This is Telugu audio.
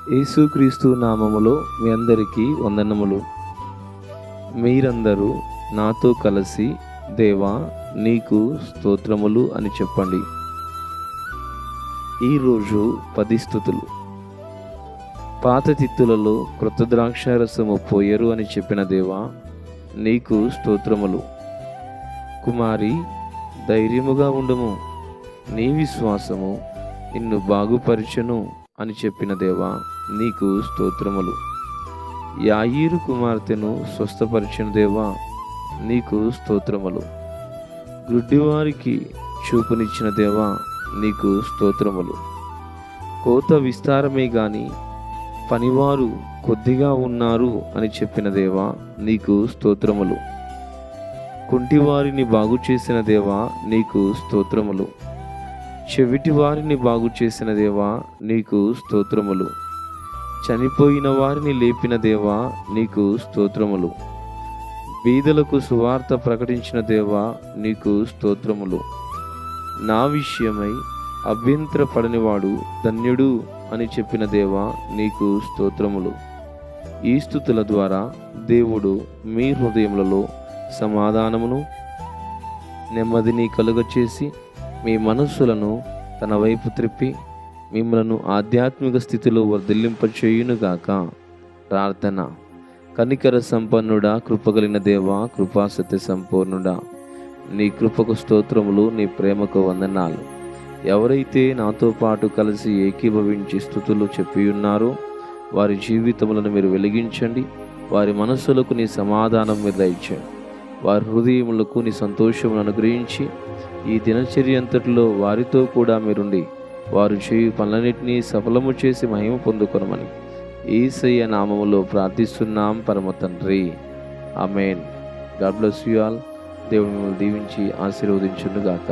యేసుక్రీస్తు నామములో మీ అందరికీ వందనములు. మీరందరూ నాతో కలిసి దేవా నీకు స్తోత్రములు అని చెప్పండి. ఈరోజు 10 స్తుతులు. పాత తిత్తులలో క్రొత్త ద్రాక్షారసము పోయరు అని చెప్పిన దేవా నీకు స్తోత్రములు. కుమారి, ధైర్యముగా ఉండుము, నీ విశ్వాసము నిన్ను బాగుపరచును అని చెప్పిన దేవా నీకు స్తోత్రములు. యాయీరు కుమార్తెను స్వస్థపరిచిన దేవా నీకు స్తోత్రములు. గుడ్డివారికి చూపునిచ్చిన దేవా నీకు స్తోత్రములు. కోత విస్తారమే గాని పనివారు కొద్దిగా ఉన్నారు అని చెప్పిన దేవా నీకు స్తోత్రములు. కుంటివారిని బాగు చేసిన దేవా నీకు స్తోత్రములు. చెవిటి వారిని బాగు చేసిన దేవా నీకు స్తోత్రములు. చనిపోయిన వారిని లేపిన దేవా నీకు స్తోత్రములు. బీదలకు సువార్త ప్రకటించిన దేవా నీకు స్తోత్రములు. నా విషయమై అభ్యంతరపడనివాడు ధన్యుడు అని చెప్పిన దేవా నీకు స్తోత్రములు. ఈ స్తుతుల ద్వారా దేవుడు మీ హృదయములలో సమాధానమును నెమ్మదిని కలుగచేసి మీ మనస్సులను తన వైపు త్రిప్పి మిమ్మలను ఆధ్యాత్మిక స్థితిలో వర్ధిల్లింపచేయునుగాక. ప్రార్థన. కనికర సంపన్నుడా, కృపగలిగిన దేవా, కృపాసత్య సంపూర్ణుడా, నీ కృపకు స్తోత్రములు, నీ ప్రేమకు వందనాలు. ఎవరైతే నాతో పాటు కలిసి ఏకీభవించి స్తుతులు చెప్పి ఉన్నారో వారి జీవితములను మీరు వెలిగించండి. వారి మనస్సులకు నీ సమాధానం మీరు దయచేయండి. వారి హృదయములకు నీ సంతోషమును అనుగ్రహించి ఈ దినచర్య అంతటిలో వారితో కూడా మీరుండి వారు చేయు పనులన్నింటినీ సఫలము చేసి మహిమ పొందుకొనమని యేసయ్య నామములో ప్రార్థిస్తున్నాం పరమ తండ్రి. ఆమేన్. God bless you all. దేవుడు మిమ్మల్ని దీవించి ఆశీర్వదించునుగాక.